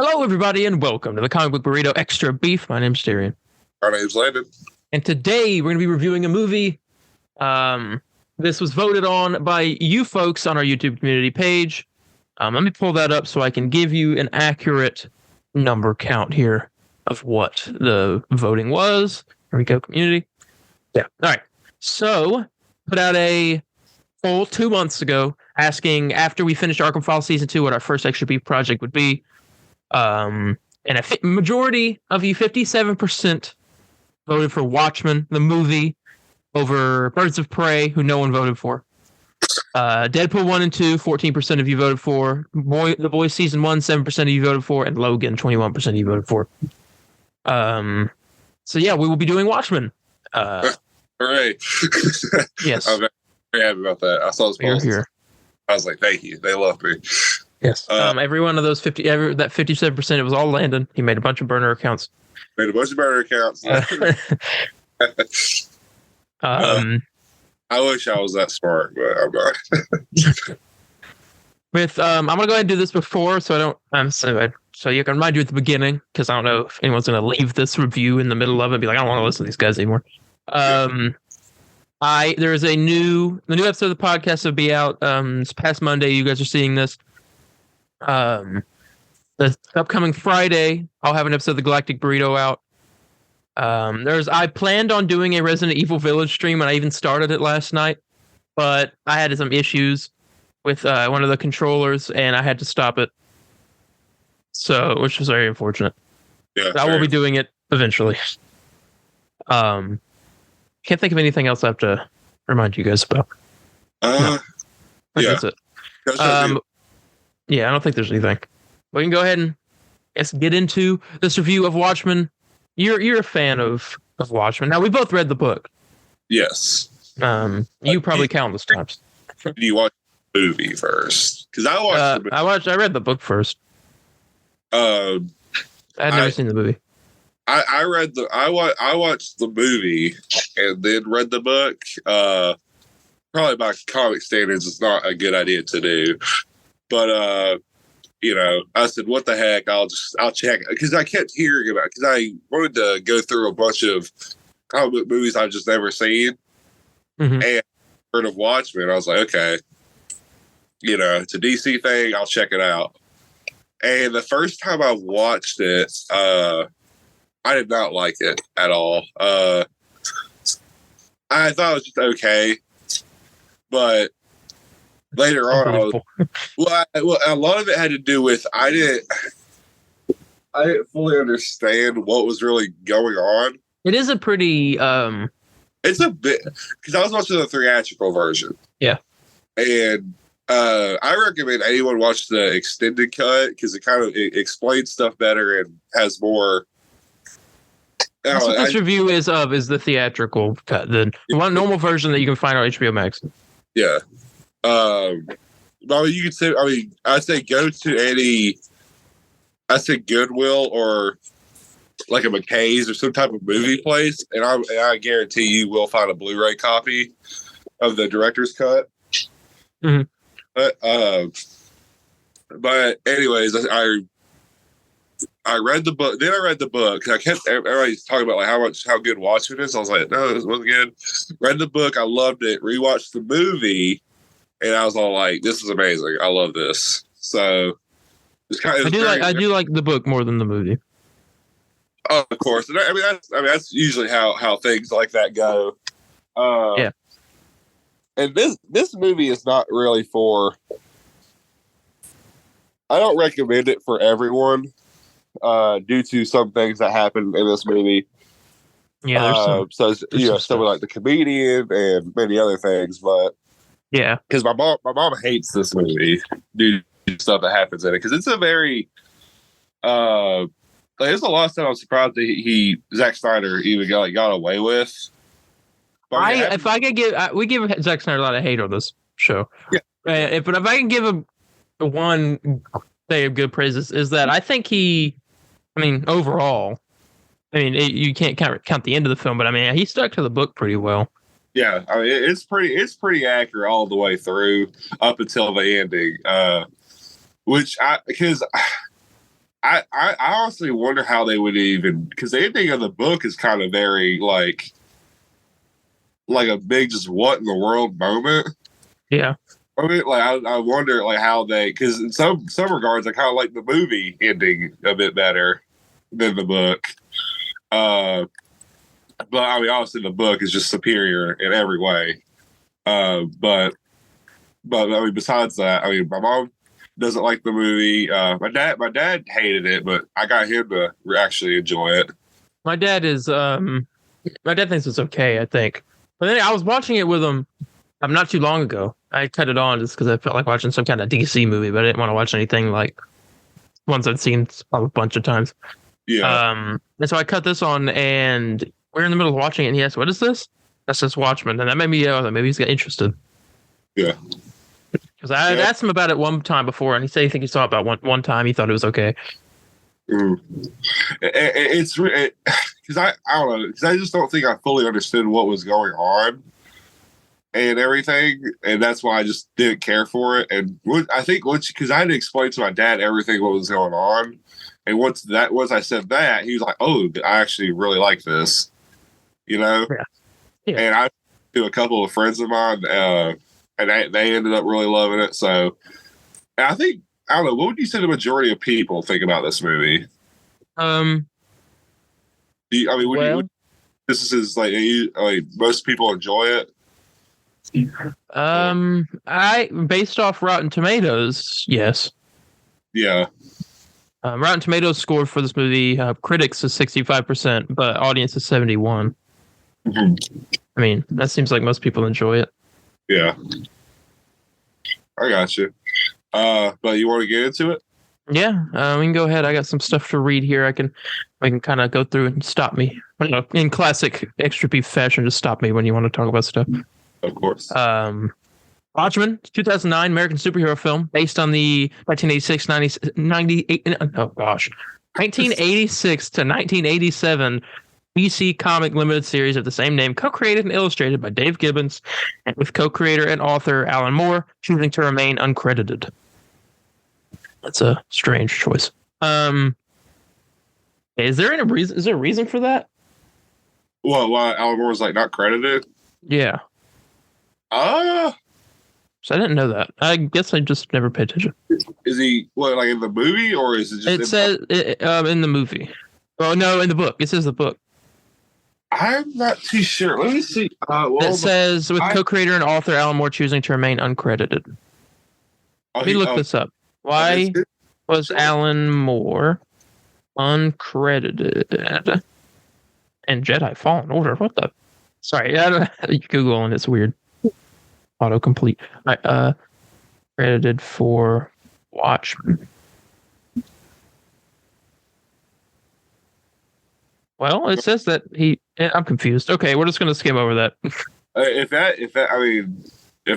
Hello, everybody, and welcome to the Comic Book Burrito Extra Beef. My name's Darien. My name's Landon. And today we're going to be reviewing a movie. This was voted on by you folks on our YouTube community page. Let me pull that up so I can give you an accurate number count here of what the voting was. Here we go, community. Yeah. All right. So, put out a poll 2 months ago asking after we finished Arkham File Season 2 what our first Extra Beef project would be. And a majority of you, 57%, voted for Watchmen, the movie, over Birds of Prey, who no one voted for. Deadpool 1 and 2, 14% of you voted for. The Boys Season 1, 7% of you voted for. And Logan, 21% of you voted for. So yeah, we will be doing Watchmen. Hooray. Yes. I'm very happy about that. I saw this post. Here. I was like, thank you. They love me. Yes. Every one of those 57%, it was all Landon. He made a bunch of burner accounts. Made a bunch of burner accounts. I wish I was that smart, but I'm not. I'm gonna go ahead and do this before, so I don't. So you can remind you at the beginning, because I don't know if anyone's gonna leave this review in the middle of it and be like, I don't want to listen to these guys anymore. There's the new episode of the podcast will be out this past Monday. You guys are seeing this. The upcoming Friday, I'll have an episode of the Galactic Burrito out. I planned on doing a Resident Evil Village stream, and I even started it last night, but I had some issues with one of the controllers, and I had to stop it. So, which was very unfortunate. Yeah, I will be doing it eventually. Can't think of anything else I have to remind you guys about. Yeah, that's it. Yeah, I don't think there's anything. We can go ahead and get into this review of Watchmen. You're a fan of Watchmen. Now, we both read the book. Yes. You probably countless times. Did you watch the movie first? Because I watched the movie. I read the book first. I had never seen the movie. I watched the movie and then read the book. Probably by comic standards, it's not a good idea to do. But I said, what the heck? I'll check, because I kept hearing about it, because I wanted to go through a bunch of comic book movies I've just never seen. Mm-hmm. And heard of Watchmen. I was like, okay, it's a DC thing. I'll check it out. And the first time I watched it, I did not like it at all. I thought it was just okay, but later on, a lot of it had to do with I didn't fully understand what was really going on. It is a pretty it's a bit, because I was watching the theatrical version. Yeah, and I recommend anyone watch the extended cut, because it kind of explains stuff better and has more. That's what this review is the theatrical cut, the one normal version that you can find on HBO Max. Yeah. You could say, I'd say go to any, I'd say Goodwill or like a McKay's or some type of movie place, and I guarantee you will find a Blu-ray copy of the director's cut. Mm-hmm. But anyways, I read the book. Then I read the book. I kept everybody's talking about how good Watchmen is. I was like, no, this wasn't good. Read the book. I loved it. Rewatched the movie, and I was all like, this is amazing. I love this. So it's kind of. I do like the book more than the movie. Oh, of course. And that's usually how things like that go. Yeah. And this movie is not really for. I don't recommend it for everyone. Due to some things that happened in this movie. Yeah, someone like the comedian and many other things, but yeah, because my mom hates this movie due to stuff that happens in it, because it's a very there's a lot of stuff I'm surprised that Zack Snyder even got away with. We give Zack Snyder a lot of hate on this show. Yeah. But if I can give him one say of good praises, is that I think overall, you can't count the end of the film, but he stuck to the book pretty well. Yeah, it's pretty accurate all the way through up until the ending, because I honestly wonder how they would even, because the ending of the book is kind of very like a big just what in the world moment. Yeah. I mean, like I wonder like how they, because in some regards I kind of like the movie ending a bit better than the book. But I mean, obviously the book is just superior in every way. But I mean, besides that, I mean, my mom doesn't like the movie. My dad hated it, but I got him to actually enjoy it. My dad thinks it's okay, I think. But then I was watching it with him not too long ago. I cut it on just because I felt like watching some kind of DC movie, but I didn't want to watch anything like ones I've seen a bunch of times. Yeah. And so I cut this on, and we're in the middle of watching it, and he asked, "What is this?" That says Watchmen, and that made me maybe he's got interested. Yeah. Because I had asked him about it one time before, and he said he think he saw it about one time. He thought it was okay. It's because I don't know, because I just don't think I fully understood what was going on and everything, and that's why I just didn't care for it. And I think because I had to explain to my dad everything what was going on, and once I said that, he was like, "Oh, I actually really like this," you know. Yeah. And I to a couple of friends of mine, and they ended up really loving it. So, and I think I don't know. What would you say the majority of people think about this movie? This is like most people enjoy it. I based off Rotten Tomatoes, yes. Yeah. Rotten Tomatoes score for this movie, critics is 65%, but audience is 71. Mm-hmm. I mean, that seems like most people enjoy it. Yeah. I got you. But you want to get into it? Yeah, we can go ahead. I got some stuff to read here. I can kind of go through and stop me. In classic extra beef fashion, just stop me when you want to talk about stuff. Of course. Watchmen, 2009 American superhero film based on the 1986 to 1987 DC comic limited series of the same name, co-created and illustrated by Dave Gibbons, and with co-creator and author Alan Moore choosing to remain uncredited. That's a strange choice. Is there a reason for that? Well, why Alan Moore's like not credited? Yeah. So I didn't know that. I guess I just never paid attention. Is he like in the movie, or is it just? It says in the movie. Oh no, in the book. It says the book. I'm not too sure. Let me see. It says with co-creator and author Alan Moore choosing to remain uncredited. Let me look this up. Why was Alan Moore uncredited in Jedi Fallen Order? What the? Sorry, Google and it's weird. Autocomplete. Credited for Watchmen. Well, it says that I'm confused. Okay, we're just gonna skim over that. If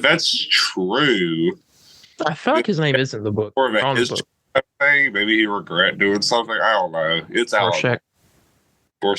that's true, I feel like his name is in the book. Or thing. Maybe he regret doing something. I don't know. It's Rorschach.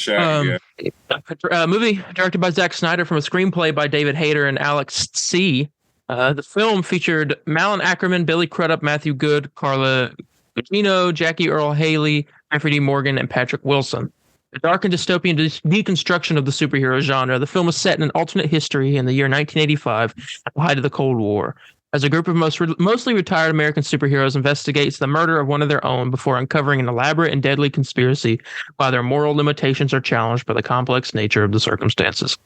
Yeah. Movie directed by Zack Snyder from a screenplay by David Hayter and Alex C. The film featured Malin Ackerman, Billy Crudup, Matthew Good, Carla Gugino, Jackie Earle Haley, Jeffrey D. Morgan, and Patrick Wilson. A dark and dystopian deconstruction of the superhero genre, the film was set in an alternate history in the year 1985 at the height of the Cold War. As a group of mostly retired American superheroes investigates the murder of one of their own before uncovering an elaborate and deadly conspiracy, while their moral limitations are challenged by the complex nature of the circumstances.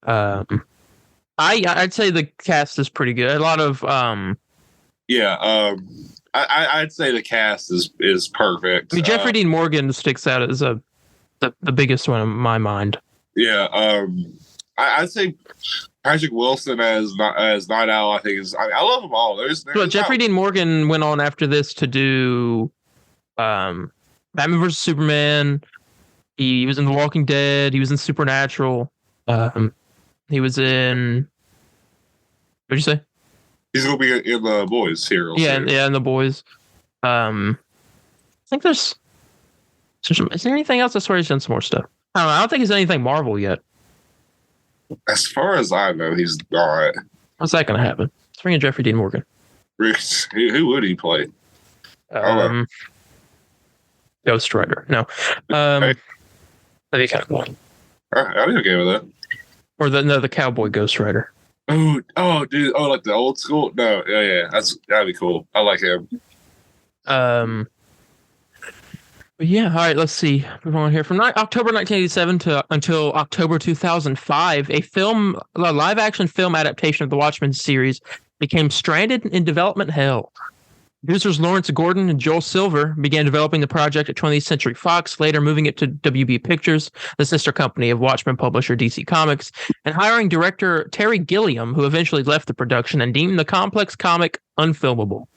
I'd say the cast is pretty good. A lot of I'd say the cast is perfect. I mean, Jeffrey Dean Morgan sticks out as the biggest one in my mind. Yeah, I'd say Patrick Wilson as Night Owl, I think I love them all. Jeffrey Dean Morgan went on after this to do Batman vs Superman. He was in The Walking Dead. He was in Supernatural. He was in. What'd you say? He's gonna be in The Boys here. Yeah, in The Boys. I think is there anything else? I swear he's done some more stuff. I don't know. I don't think he's done anything Marvel yet. As far as I know, he's not. How's that going to happen? Let's bring in Jeffrey Dean Morgan. Who would he play? Ghost Rider. No. Hey. That'd be kind of cool. I'd be okay with that. Or the Cowboy Ghost Rider. Oh, dude. Oh, like the old school? No, yeah. That'd be cool. I like him. But yeah, all right, let's see. Move on here. From October 1987 until October 2005, a live-action film adaptation of the Watchmen series became stranded in development hell. Producers Lawrence Gordon and Joel Silver began developing the project at 20th Century Fox, later moving it to WB Pictures, the sister company of Watchmen publisher DC Comics, and hiring director Terry Gilliam, who eventually left the production and deemed the complex comic unfilmable.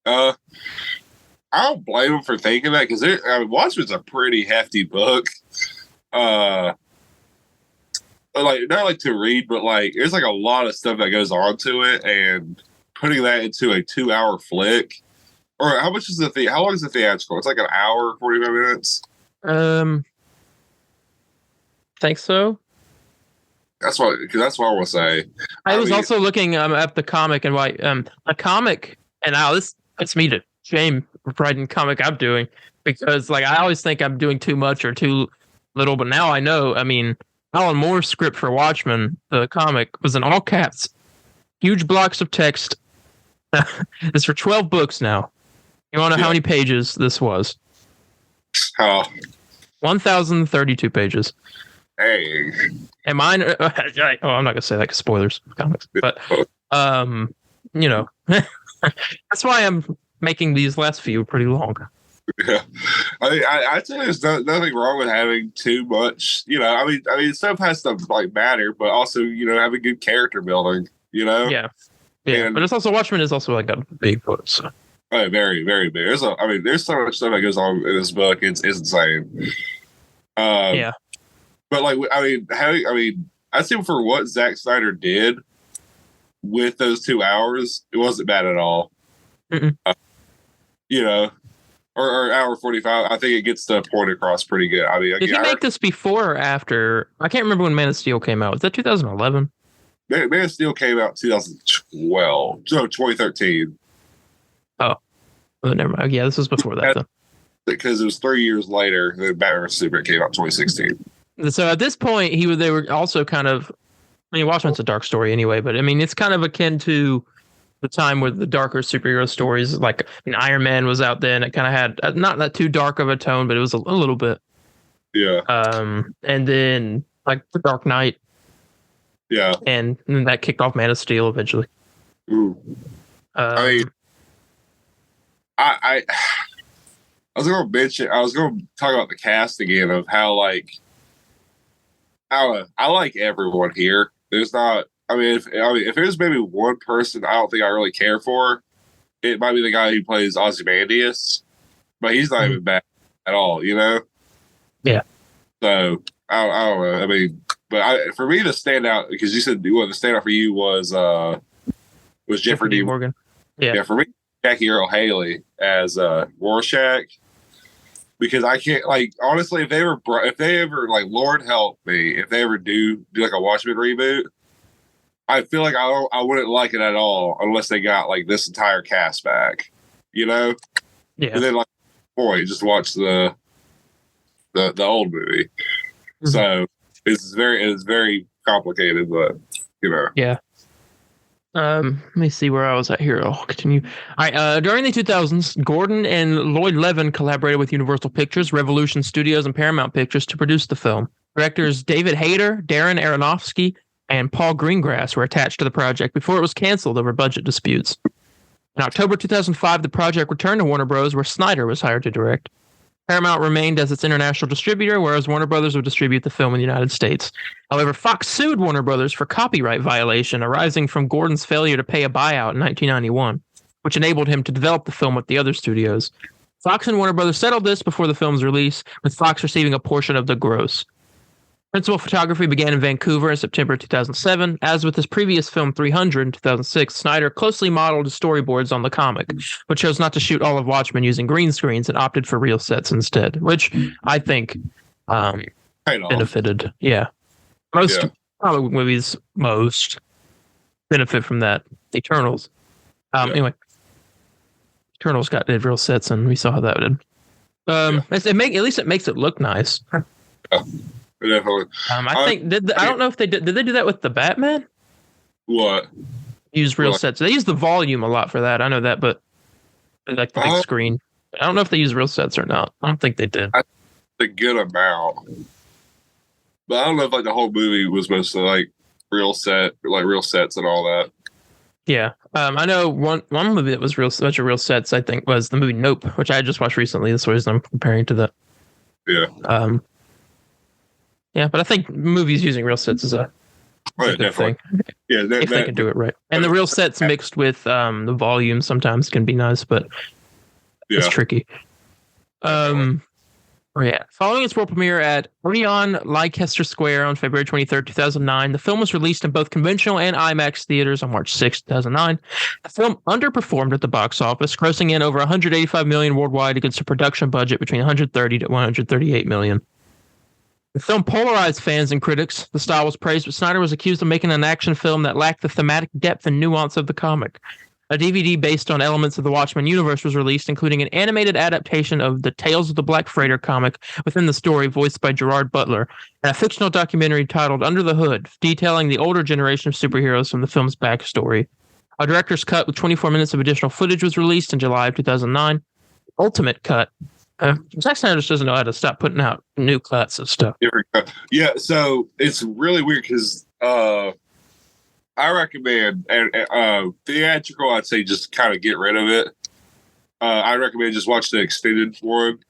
I don't blame him for thinking that, because Watchmen's a pretty hefty book. Like, not like to read, but like there's like a lot of stuff that goes on to it, and putting that into a 2-hour flick, or how much is how long is the theatrical? It's like an hour, 45 minutes. Think so. That's what I want to say. I was also looking at the comic, and why a comic, and now it's me to shame writing comic I'm doing, because like I always think I'm doing too much or too little, but now I know. I mean, Alan Moore's script for Watchmen, the comic, was in all caps, huge blocks of text. It's for 12 books now. You want to know how many pages this was? Oh. 1,032 pages. Hey. And mine, I'm not gonna say that because spoilers comics, but you know, that's why I'm making these last few pretty long. Yeah, I think there's nothing wrong with having too much. I mean, stuff has to like matter, but also having good character building. Yeah. But it's also Watchmen is also like a big book. So. Oh, very, very big. There's so much stuff that goes on in this book. It's insane. Yeah. But like, I think for what Zack Snyder did with those 2 hours, it wasn't bad at all. Or hour 45. I think it gets the point across pretty good. I mean, did he make this before or after? I can't remember when Man of Steel came out. Was that 2011? Man of Steel came out 2012. So 2013. Oh, well, never mind. Yeah, this was before that, though. Because it was 3 years later that Batman vs Superman came out 2016. So at this point, they were also kind of. I mean, Watchmen's a dark story anyway, but I mean, it's kind of akin to the time with the darker superhero stories. Like, Iron Man was out then. It kind of had not that too dark of a tone, but it was a little bit. Yeah. And then like the Dark Knight. Yeah. And that kicked off Man of Steel eventually. Ooh. I was going to talk about the cast again of how like. I like everyone here. There's not. If there's maybe one person I don't think I really care for, it might be the guy who plays Ozymandias, but he's not even bad at all. Yeah. So I don't know. I mean, but for me to stand out, because you said the stand out for you was Jeffrey D. Morgan. Yeah. For me, Jackie Earle Haley as Rorschach. Because I can't, like, honestly, if they ever like, Lord help me, if they ever do like a Watchmen reboot, I feel like I wouldn't like it at all unless they got like this entire cast back, Yeah. And then like, boy, just watch the old movie. Mm-hmm. So it's very complicated, but Yeah. Let me see where I was at here. I'll continue. All right. During the 2000s, Gordon and Lloyd Levin collaborated with Universal Pictures, Revolution Studios, and Paramount Pictures to produce the film. Directors David Hayter, Darren Aronofsky, and Paul Greengrass were attached to the project before it was canceled over budget disputes. In October 2005, the project returned to Warner Bros., where Snyder was hired to direct. Paramount remained as its international distributor, whereas Warner Brothers would distribute the film in the United States. However, Fox sued Warner Brothers for copyright violation arising from Gordon's failure to pay a buyout in 1991, which enabled him to develop the film with the other studios. Fox and Warner Brothers settled this before the film's release, with Fox receiving a portion of the gross. Principal photography began in Vancouver in September 2007. As with his previous film 300 in 2006, Snyder closely modeled his storyboards on the comic, but chose not to shoot all of Watchmen using green screens and opted for real sets instead, which I think benefited. Yeah. Most comic movies benefit from that. Eternals. Anyway. Eternals did real sets, and we saw how that did. At least it makes it look nice. Definitely. I think I don't know if they did. Did they do that with the Batman? What? Use real sets. They use the volume a lot for that. I know that, but like the big screen. I don't know if they use real sets or not. I don't think they did. A good amount, but I don't know if like the whole movie was mostly like real sets and all that. Yeah, I know one movie that was bunch of real sets. I think was the movie Nope, which I just watched recently. That's the reason I'm comparing to that. Yeah. Yeah, but I think movies using real sets is a good thing. Yeah, if they can do it right. And the real sets mixed with the volume sometimes can be nice, but it's tricky. Following its world premiere at Odeon Leicester Square on February 23rd, 2009, the film was released in both conventional and IMAX theaters on March 6th, 2009. The film underperformed at the box office, grossing in over 185 million worldwide against a production budget between 130 to 138 million. The film polarized fans and critics. The style was praised, but Snyder was accused of making an action film that lacked the thematic depth and nuance of the comic. A DVD based on elements of the Watchmen universe was released, including an animated adaptation of the Tales of the Black Freighter comic within the story, voiced by Gerard Butler, and a fictional documentary titled Under the Hood, detailing the older generation of superheroes from the film's backstory. A director's cut with 24 minutes of additional footage was released in July of 2009. Ultimate cut. Zack Snyder just doesn't know how to stop putting out new cuts of stuff. Yeah, so it's really weird because I recommend theatrical. I'd say just kind of get rid of it. I recommend just watch the extended one.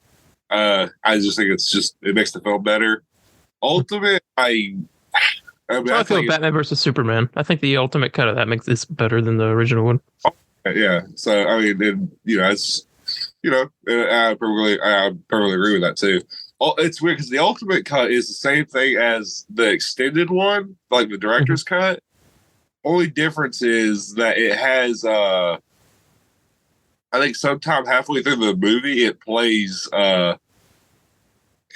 I just think it makes the film better. Ultimate, I feel Batman versus Superman. I think the ultimate cut of that makes this better than the original one. Yeah, so I mean, it's I perfectly agree with that too. It's weird because the ultimate cut is the same thing as the extended one, like the director's cut. Only difference is that it has, I think sometime halfway through the movie, it plays, because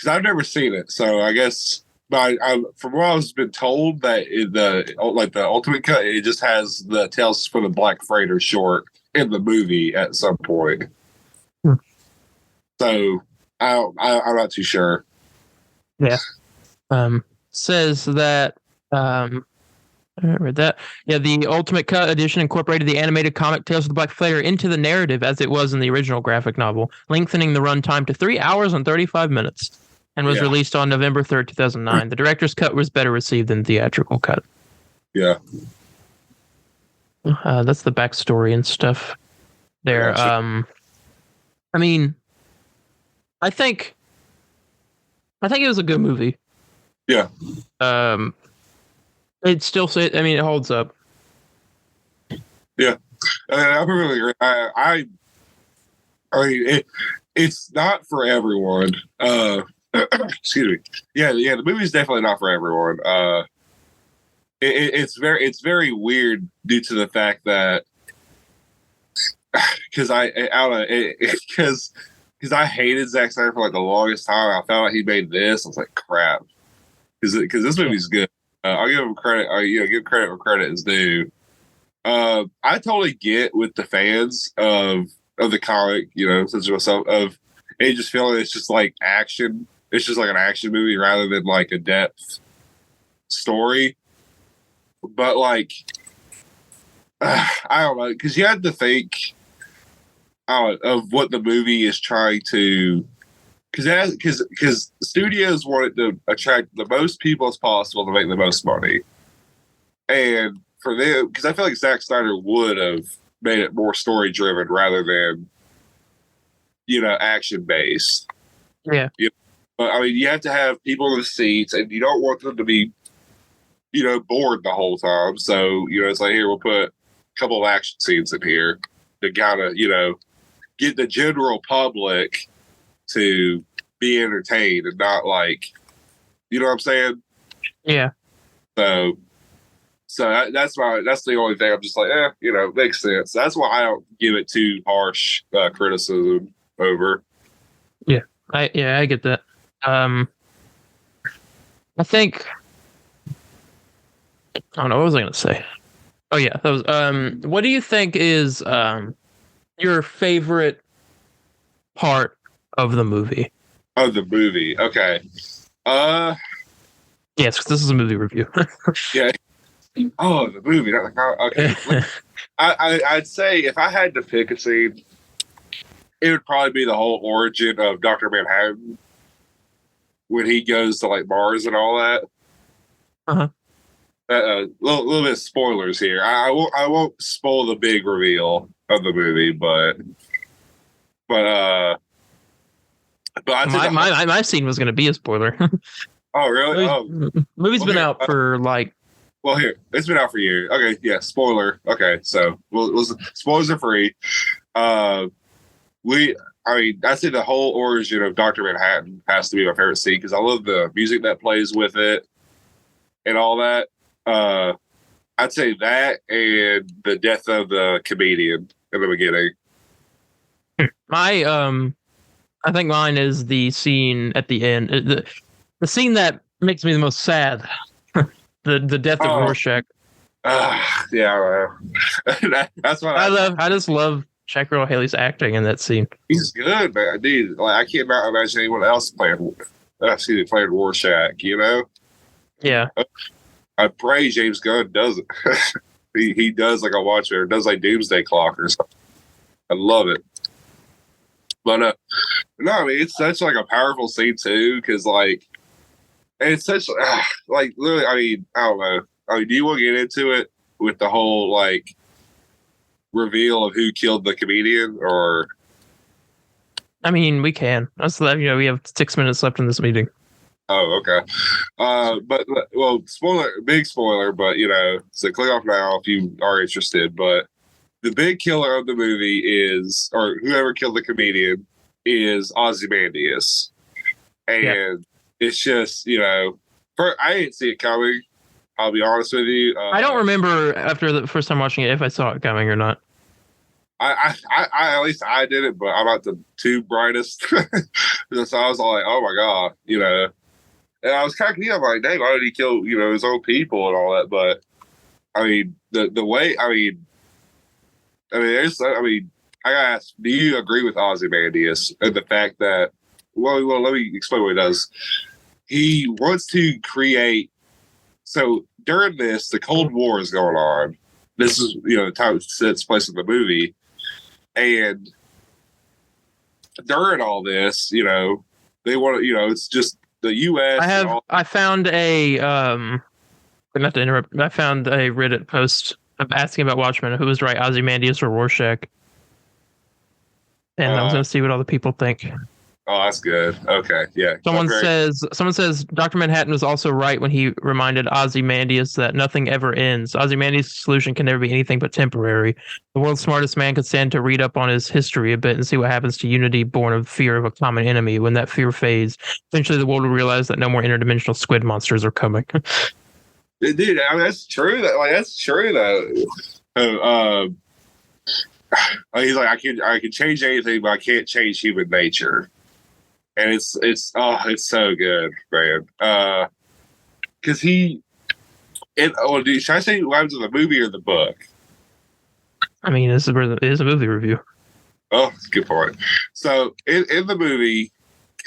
I've never seen it. So I guess, but from what I've been told, that the ultimate cut, it just has the Tales from the Black Freighter short in the movie at some point. So I'm not too sure. Yeah. Says that, I read that. Yeah, the Ultimate Cut edition incorporated the animated comic Tales of the Black Freighter into the narrative as it was in the original graphic novel, lengthening the runtime to 3 hours and 35 minutes, and was released on November 3rd, 2009. The director's cut was better received than the theatrical cut. Yeah. That's the backstory and stuff there. I mean, I think it was a good movie. Yeah. It still, it holds up. Yeah, I really agree. I mean, it's not for everyone. Excuse me. Yeah, the movie's definitely not for everyone. It's very weird due to the fact that because I hated Zack Snyder for like the longest time. I found out he made this. I was like, crap, because this movie's good. I'll give him credit. Give credit where credit is due. I totally get with the fans of the comic, such as myself, of it just feeling it's just like action. It's just like an action movie rather than like a depth story. But like, I don't know, because you have to think of what the movie is trying to. Because studios wanted to attract the most people as possible to make the most money, and for them, because I feel like Zack Snyder would have made it more story driven rather than, action based. Yeah. But I mean, you have to have people in the seats, and you don't want them to be, bored the whole time. So it's like, here, we'll put a couple of action scenes in here to kind of get the general public to be entertained and not like, you know what I'm saying? Yeah. So that's the only thing I'm just like, makes sense. That's why I don't give it too harsh criticism over. Yeah. I get that. I think, I don't know, what was I going to say? Oh yeah, that was, what do you think is, your favorite part of the movie. Of the movie. Okay. Yes, 'cause this is a movie review. Yeah. Oh, the movie. Okay. I'd say if I had to pick a scene, it would probably be the whole origin of Dr. Manhattan when he goes to like Mars and all that. Uh-huh. Little bit of spoilers here. I won't spoil the big reveal of the movie, but I think my scene was going to be a spoiler. Oh, really? Movie's been out for like. Well, here it's been out for years. Okay, yeah. Spoiler. Okay, so spoilers are free. I say the whole origin of Dr. Manhattan has to be my favorite scene because I love the music that plays with it and all that. I'd say that and the death of the comedian in the beginning. I think mine is the scene at the end. The scene that makes me the most sad. the death of Rorschach. Yeah, that's what I love. I just love Jack Earl Haley's acting in that scene. He's good, man. Dude, like I can't imagine anyone else playing Rorschach. You know? Yeah. I pray James Gunn does it. he does like a Watchmen, or does like Doomsday Clock or something. I love it. But no, I mean it's such like a powerful scene too, because like it's such like literally. I mean, I don't know. I mean, do you want to get into it with the whole like reveal of who killed the comedian, or? I mean, we can. We have 6 minutes left in this meeting. Oh, okay. But well, big spoiler. But so click off now if you are interested. But the big killer of the movie is, or whoever killed the comedian is Ozymandias, and it's just I didn't see it coming. I'll be honest with you. I don't remember after the first time watching it if I saw it coming or not. I at least I didn't, but I'm not the two brightest. So I was all like, oh my god, and I was kind of confused. I'm like, dang, why did he kill his own people and all that? But I mean, the way I gotta ask, do you agree with Ozymandias and the fact that well, let me explain what he does. He wants to create. So during this, the Cold War is going on. This is the time it takes place in the movie, and during all this, they want to. It's just the U.S. I found a not to interrupt. I found a Reddit post asking about Watchmen. Who was right, Ozymandias or Rorschach? And I was going to see what other people think. Oh, that's good. Okay, yeah. Someone says Dr. Manhattan was also right when he reminded Ozymandias that nothing ever ends. Ozymandias' solution can never be anything but temporary. The world's smartest man could stand to read up on his history a bit and see what happens to unity born of fear of a common enemy. When that fear fades, eventually the world will realize that no more interdimensional squid monsters are coming. Dude, I mean that's true. That's true though. He's like, I can change anything, but I can't change human nature. And it's so good, man. Because dude, should I say what happens in the movie or the book? I mean, it is a movie review. Oh, good point. So in the movie,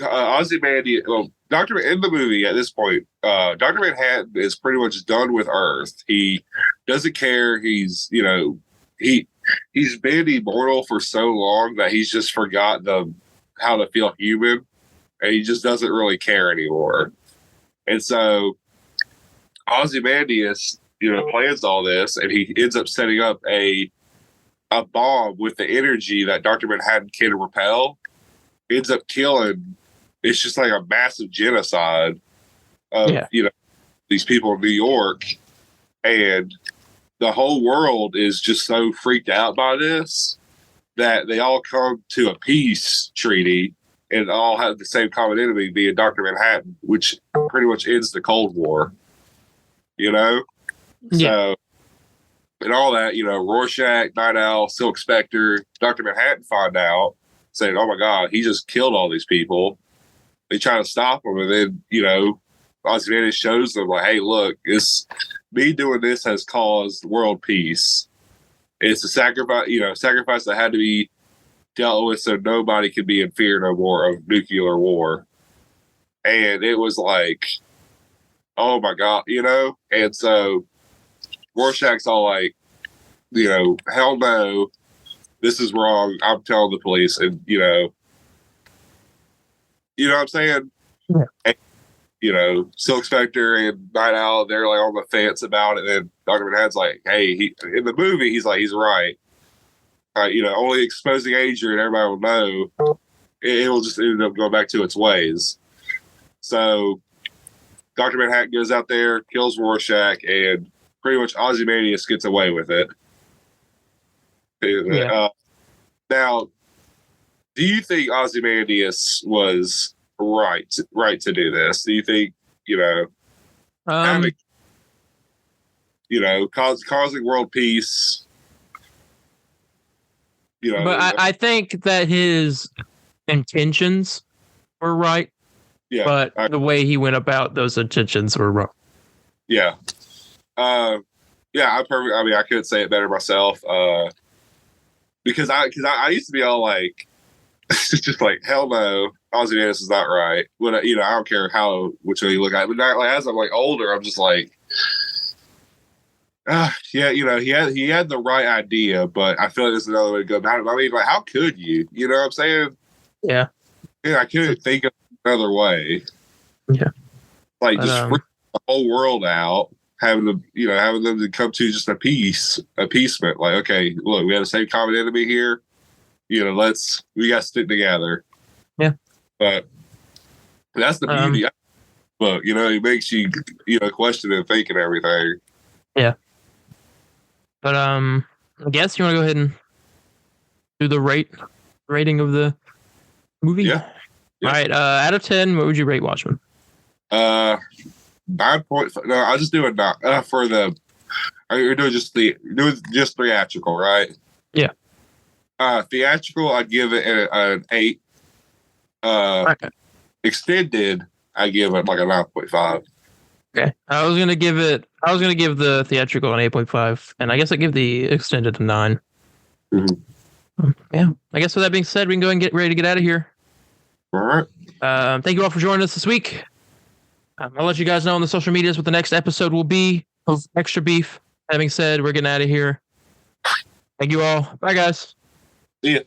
Ozymandias, in the movie at this point, Dr. Manhattan is pretty much done with Earth. He doesn't care. He's he's been immortal for so long that he's just forgot how to feel human. And he just doesn't really care anymore. And so Ozymandias, plans all this, and he ends up setting up a bomb with the energy that Dr. Manhattan can repel. Ends up killing. It's just like a massive genocide of these people in New York, and the whole world is just so freaked out by this that they all come to a peace treaty. And all have the same common enemy, being Dr. Manhattan, which pretty much ends the Cold War. So, and all that, Rorschach, Night Owl, Silk Spectre, Dr. Manhattan find out, saying, oh my God, he just killed all these people. They try to stop him, and then, Ozymandias shows them, like, hey, look, me doing this has caused world peace. It's a sacrifice that had to be dealt with so nobody could be in fear no more of nuclear war. And it was like, oh my God, And so Rorschach's all like, hell no, this is wrong. I'm telling the police. And, you know what I'm saying? Yeah. And, Silk Spectre and Night Owl, they're like on the fence about it. And Dr. Manhattan's like, hey, in the movie, he's like, he's right. Only exposing Adrian, everybody will know. It will just end up going back to its ways. So Dr. Manhattan goes out there, kills Rorschach, and pretty much Ozymandias gets away with it. Yeah. Now, do you think Ozymandias was right to do this? Do you think, causing world peace? But I think that his intentions were right. Yeah, but the way he went about those intentions were wrong. Yeah. I couldn't say it better myself. Because I used to be all like, just like, hell no, Ozymandias is not right. When I don't care which way you look at it. But now, like, as I'm like older, I'm just like, he had the right idea, but I feel like there's another way to go about it. I mean, like, how could you? You know what I'm saying? Yeah. I couldn't think of another way. Yeah. Like, just freak the whole world out, having them to come to just appeasement. Like, okay, look, we have the same common enemy here. We got to stick together. Yeah. But that's the beauty of the book. It makes you, question and think and everything. Yeah. But I guess you want to go ahead and do the rating of the movie. Yeah. All right. Out of 10, what would you rate Watchmen? 9.5. No, I'll just do it now. For the, you're doing just theatrical, right? Yeah. Theatrical, I'd give it an 8. Okay. Extended, I give it like a 9.5. Okay. I was gonna give the theatrical an 8.5, and I guess I'd give the extended a 9. Mm-hmm. Yeah. I guess with that being said, we can go and get ready to get out of here. All right. Thank you all for joining us this week. I'll let you guys know on the social medias what the next episode will be of Extra Beef. Having said, we're getting out of here. Thank you all. Bye, guys. See ya.